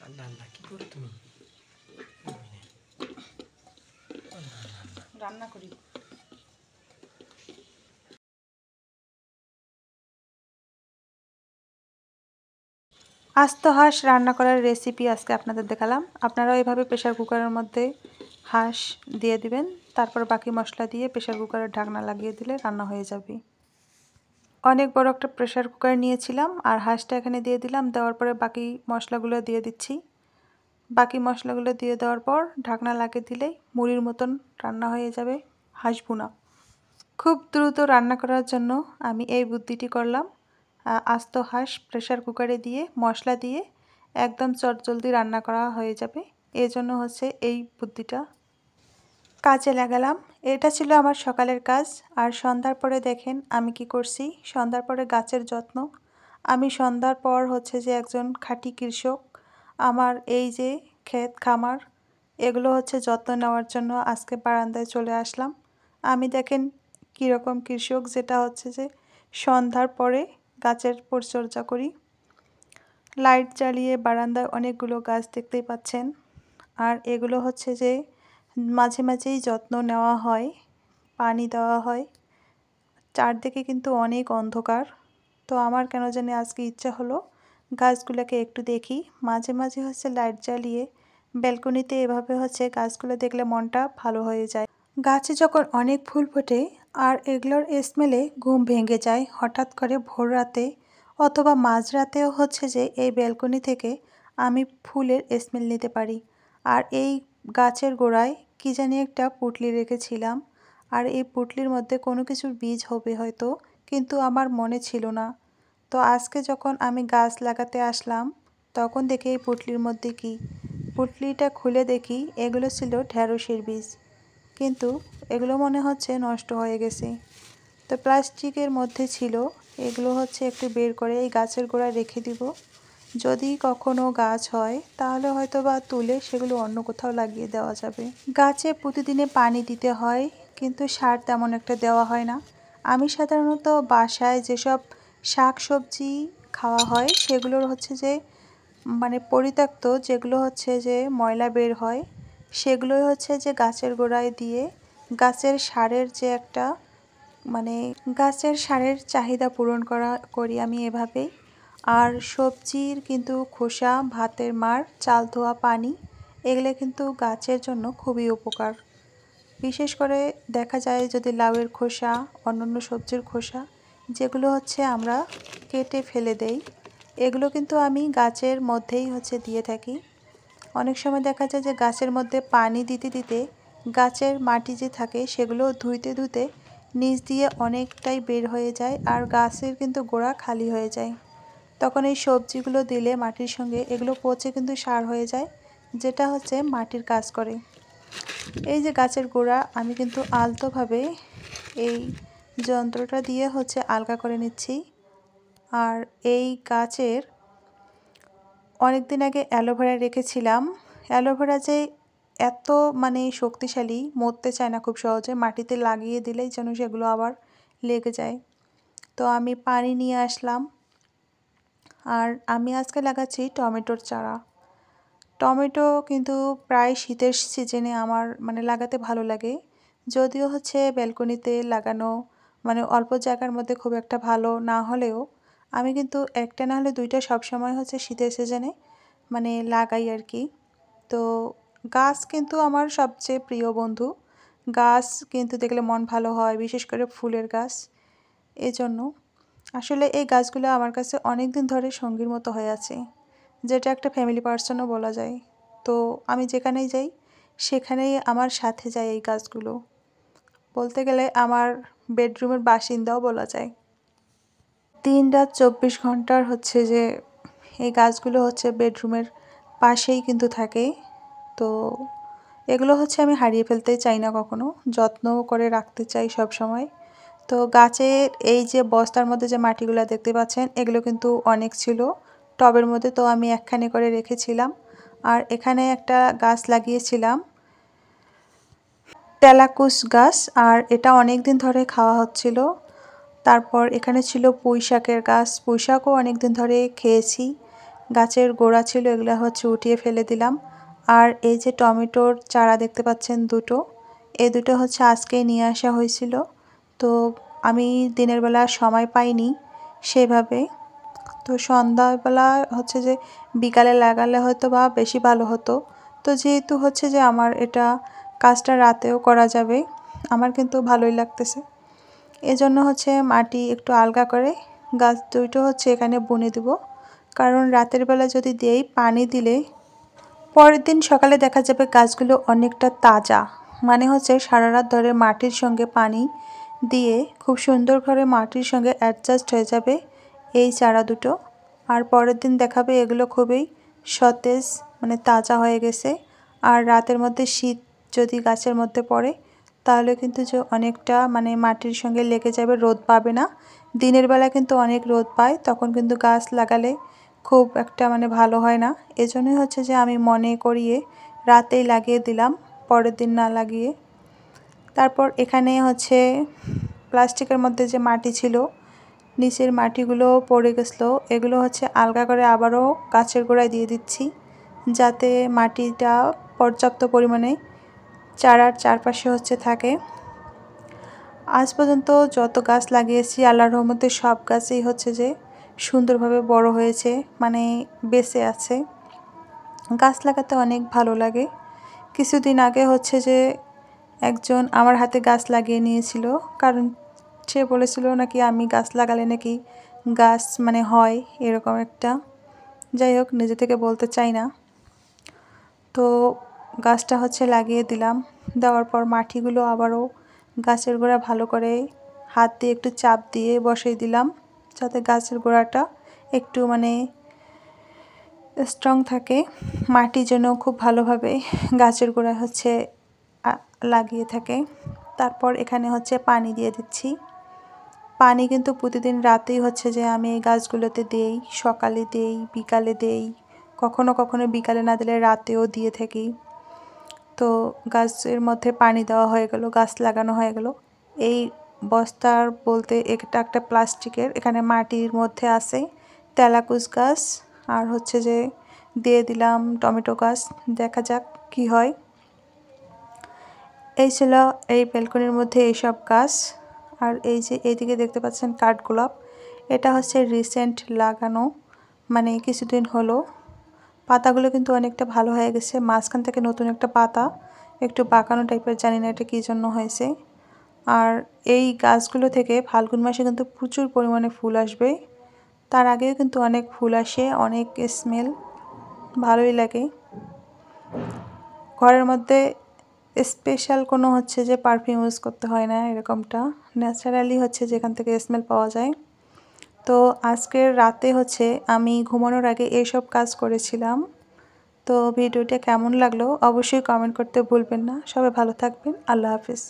আল্লাহ আল্লাহ কি করো তুমি? রান্না করি। আস্ত হাঁস রান্না করার রেসিপি আজকে আপনাদের দেখালাম। আপনারাও এভাবে প্রেশার কুকারের মধ্যে হাঁস দিয়ে দিবেন, তারপর বাকি মশলা দিয়ে প্রেশার কুকারের ঢাকনা লাগিয়ে দিলে রান্না হয়ে যাবে। অনেক বড় একটা প্রেশার কুকার নিয়েছিলাম আর হাঁসটা এখানে দিয়ে দিলাম। দেওয়ার পরে বাকি মশলাগুলো দিয়ে দিচ্ছি। বাকি মশলাগুলো দিয়ে দেওয়ার পর ঢাকনা লাগিয়ে দিলেই মুড়ির মতন রান্না হয়ে যাবে হাঁস ভুনা। খুব দ্রুত রান্না করার জন্য আমি এই বুদ্ধিটি করলাম। আস্ত হাঁস প্রেশার কুকারে দিয়ে মশলা দিয়ে একদম চটজলদি রান্না করা হয়ে যাবে। এই জন্য হচ্ছে এই বুদ্ধিটা কাজে লাগালাম। এটা ছিল আমার সকালের কাজ। আর সন্ধ্যার পরে দেখেন আমি কি করছি। সন্ধ্যার পরে গাছের যত্ন। আমি সন্ধ্যার পর হচ্ছে যে একজন খাঁটি কৃষক। আমার এই যে ক্ষেত খামার এগুলো হচ্ছে যত্ন নেওয়ার জন্য আজকে বারান্দায় চলে আসলাম। আমি দেখেন কীরকম কৃষক, যেটা হচ্ছে যে সন্ধ্যার পরে গাছের পরিচর্যা করি। লাইট জ্বালিয়ে বারান্দায় অনেকগুলো গাছ দেখতেই পাচ্ছেন। আর এগুলো হচ্ছে যে মাঝে মাঝেই যত্ন নেওয়া হয়, পানি দেওয়া হয়। চারদিকে কিন্তু অনেক অন্ধকার, তো আমার কেন জানি আজকে ইচ্ছা হলো গাছগুলোকে একটু দেখি। মাঝে মাঝে হচ্ছে লাইট জ্বালিয়ে ব্যালকনিতে এভাবে হচ্ছে গাছগুলো দেখলে মনটা ভালো হয়ে যায়। গাছে যখন অনেক ফুল ফোটে আর এগুলোর স্মেলে ঘুম ভেঙে যায় হঠাৎ করে ভোর রাতে অথবা মাঝরাতেও হচ্ছে যে এই ব্যালকনি থেকে আমি ফুলের স্মেল নিতে পারি। আর এই গাছের গোড়ায় কী জানি একটা পুঁটলি রেখেছিলাম, আর এই পুঁটলির মধ্যে কোনো কিছুর বীজ হবে হয়তো, কিন্তু আমার মনে ছিল না। তো আজকে যখন আমি গাছ লাগাতে আসলাম তখন দেখি এই পুঁটলির মধ্যে কি, পুঁটলিটা খুলে দেখি এগুলো ছিল ঢ্যাঁড়সের বীজ, কিন্তু এগুলো মনে হচ্ছে নষ্ট হয়ে গেছে। তো প্লাস্টিকের মধ্যে ছিল, এগুলো হচ্ছে একটু বের করে এই গাছের গোড়ায় রেখে দিব। যদি কখনো গাছ হয় তাহলে হয়তো বা তুলে সেগুলো অন্য কোথাও লাগিয়ে দেওয়া যাবে। গাছে প্রতিদিনে পানি দিতে হয়, কিন্তু সার তেমন একটা দেওয়া হয় না। আমি সাধারণত বাসায় যেসব শাক সবজি খাওয়া হয় সেগুলোর হচ্ছে যে মানে পরিত্যক্ত যেগুলো হচ্ছে যে ময়লা বের হয় সেগুলোই হচ্ছে যে গাছের গোড়ায় দিয়ে গাছের সারের যে একটা মানে গাছের সারের চাহিদা পূরণ করি আমি এভাবেই। আর সবজির কিন্তু খোসা, ভাতের মাড়, চাল ধোয়া পানি এগুলো কিন্তু গাছের জন্য খুবই উপকার। বিশেষ করে দেখা যায় যদি লাউয়ের খোসা, অন্যান্য সবজির খোসা যেগুলো হচ্ছে আমরা কেটে ফেলে দেই, এগুলো কিন্তু আমি গাছের মধ্যেই হচ্ছে দিয়ে থাকি। অনেক সময় দেখা যায় যে গাছের মধ্যে পানি দিতে দিতে গাছের মাটি যে থাকে সেগুলো ধুইতে ধুতে নিচ দিয়ে অনেকটাই বের হয়ে যায় আর গাছের কিন্তু গোড়া খালি হয়ে যায়। তখন এই সবজিগুলো দিলে মাটির সঙ্গে এগুলো পচে কিন্তু সার হয়ে যায়, যেটা হচ্ছে মাটির কাজ করে। এই যে গাছের গোড়া আমি কিন্তু আলতোভাবে এই যন্ত্রটা দিয়ে হচ্ছে আলগা করে নিচ্ছি। আর এই গাছের অনেক দিন আগে অ্যালোভেরা রেখেছিলাম। অ্যালোভেরা যে এত মানে শক্তিশালী, মরতে চায় না খুব সহজে, মাটিতে লাগিয়ে দিলেই যেন সেগুলো আবার লেগে যায়। তো আমি পানি নিয়ে আসলাম। আর আমি আজকে লাগাচ্ছি টমেটোর চারা। টমেটো কিন্তু প্রায় শীতের সিজনে আমার মানে লাগাতে ভালো লাগে। যদিও হচ্ছে ব্যালকনিতে লাগানো মানে অল্প জায়গার মধ্যে খুব একটা ভালো না হলেও আমি কিন্তু একটা না হলে দুইটা সবসময় হচ্ছে শীতের সিজনে মানে লাগাই আর কি। তো গাছ কিন্তু আমার সবচেয়ে প্রিয় বন্ধু। গাছ কিন্তু দেখলে মন ভালো হয়, বিশেষ করে ফুলের গাছ। এজন্য আসলে এই গাছগুলো আমার কাছে অনেক দিন ধরে সঙ্গীর মতো হয়ে আছে, যেটা একটা ফ্যামিলি পার্সনও বলা যায়। তো আমি যেখানেই যাই সেখানেই আমার সাথে যায় এই গাছগুলো। বলতে গেলে আমার বেডরুমের বাসিন্দাও বলা যায়। দিন রাত 24 ঘন্টার হচ্ছে যে এই গাছগুলো হচ্ছে বেডরুমের পাশেই কিন্তু থাকে। তো এগুলো হচ্ছে আমি হারিয়ে ফেলতে চাই না কখনো, যত্ন করে রাখতে চাই সব সময়। তো গাছের এই যে বস্তার মধ্যে যে মাটিগুলো দেখতে পাচ্ছেন এগুলো কিন্তু অনেক ছিল টবের মধ্যে, তো আমি একখানে করে রেখেছিলাম। আর এখানে একটা গাছ লাগিয়েছিলাম তেলাকুশ গাছ, আর এটা অনেক দিন ধরে খাওয়া হচ্ছিল। তারপর এখানে ছিল পুঁই শাকের গাছ, পুঁই শাকও অনেক দিন ধরে খেয়েছি। গাছের গোড়া ছিল এগুলো হচ্ছে উঠিয়ে ফেলে দিলাম। আর এই যে টমেটোর চারা দেখতে পাচ্ছেন দুটো, এই দুটো হচ্ছে আজকেই নিয়ে আসা হয়েছিল। তো আমি দিনের বেলা সময় পাইনি সেভাবে, তো সন্ধ্যাবেলা হচ্ছে যে বিকালে লাগালে হয়তো বা বেশি ভালো হতো। তো যেহেতু হচ্ছে যে আমার এটা কাজটা রাতেও করা যাবে, আমার কিন্তু ভালোই লাগতেছে। এজন্য হচ্ছে মাটি একটু আলগা করে গাছ দুটো হচ্ছে এখানে বুনে দেব, কারণ রাতের বেলা যদি দেই পানি দিলে পরের দিন সকালে দেখা যাবে গাছগুলো অনেকটা তাজা, মানে হচ্ছে সারা রাত ধরে মাটির সঙ্গে পানি দিয়ে খুব সুন্দর করে মাটির সঙ্গে অ্যাডজাস্ট হয়ে যাবে এই চারা দুটো। আর পরের দিন দেখাবে এগুলো খুবই সতেজ, মানে তাজা হয়ে গেছে। আর রাতের মধ্যে শীত যদি গাছের মধ্যে পড়ে তাহলে কিন্তু যে অনেকটা মানে মাটির সঙ্গে লেগে যাবে, রোদ পাবে না। দিনের বেলা কিন্তু অনেক রোদ পায়, তখন কিন্তু গাছ লাগালে খুব একটা মানে ভালো হয় না। এজন্যই হচ্ছে যে আমি মনে করিয়ে রাতেই লাগিয়ে দিলাম, পরের দিন না লাগিয়ে। তারপর এখানে হচ্ছে প্লাস্টিকের মধ্যে যে মাটি ছিল, নিচের মাটিগুলো পড়ে গেছিলো, এগুলো হচ্ছে আলগা করে আবারও গাছের গোড়ায় দিয়ে দিচ্ছি, যাতে মাটিটা পর্যাপ্ত পরিমাণে চারার চারপাশে হচ্ছে থাকে। আজ পর্যন্ত যত গাছ লাগিয়েছি আল্লাহর রহমতে সব গাছই হচ্ছে যে সুন্দরভাবে বড় হয়েছে, মানে বেঁচে আছে। গাছ লাগাতে অনেক ভালো লাগে। কিছুদিন আগে হচ্ছে যে একজন আমার হাতে গাছ লাগিয়ে নিয়েছিল, কারণ সে বলেছিল নাকি আমি গাছ লাগালে নাকি গাছ মানে হয় এরকম একটা। যাই হোক, নিজে থেকে বলতে চাই না। তো গাছটা হচ্ছে লাগিয়ে দিলাম, দেওয়ার পর মাটিগুলো আবারও গাছের গোড়া ভালো করে হাত দিয়ে একটু চাপ দিয়ে বসিয়ে দিলাম, যাতে গাছের গোড়াটা একটু মানে স্ট্রং থাকে, মাটি যেন খুব ভালোভাবে গাছের গোড়ায় হচ্ছে লাগিয়ে থাকে। তারপর এখানে হচ্ছে পানি দিয়ে দিচ্ছি। পানি কিন্তু প্রতিদিন রাতেই হচ্ছে যে আমি এই গাছগুলোতে দেই, সকালে দেই, বিকালে দেই, কখনো কখনো বিকালে না দিলে রাতেও দিয়ে থাকি। তো গাছের মধ্যে পানি দেওয়া হয়ে গেল, গাছ লাগানো হয়ে গেল। এই বস্তার বলতে এটা একটা প্লাস্টিকের, এখানে মাটির মধ্যে আছে তেলাকুচ গাছ, আর হচ্ছে যে দিয়ে দিলাম টমেটো গাছ, দেখা যাক কি হয়। এই ছিল এই ব্যালকনির মধ্যে এইসব গাছ। আর এই যে এইদিকে দেখতে পাচ্ছেন কাঠগোলাপ, এটা হচ্ছে রিসেন্ট লাগানো, মানে কিছুদিন হলো। পাতাগুলো কিন্তু অনেকটা ভালো হয়ে গেছে, মাঝখান থেকে নতুন একটা পাতা একটু বাঁকানো টাইপের, জানি না এটা কী জন্য হয়েছে। আর এই গাছগুলো থেকে ফাল্গুন মাসে কিন্তু প্রচুর পরিমাণে ফুল আসবে, তার আগেও কিন্তু অনেক ফুল আসে, অনেক স্মেল ভালোই লাগে। ঘরের মধ্যে স্পেশাল কোনো হচ্ছে যে পারফিউম ইউজ করতে হয় না, এরকমটা ন্যাচারালি হচ্ছে যেখান থেকে স্মেল পাওয়া যায়। তো আজকের রাতে হচ্ছে আমি ঘুমানোর আগে এইসব কাজ করেছিলাম। তো ভিডিওটা কেমন লাগলো অবশ্যই কমেন্ট করতে ভুলবেন না। সবাই ভালো থাকবেন, আল্লাহ হাফিজ।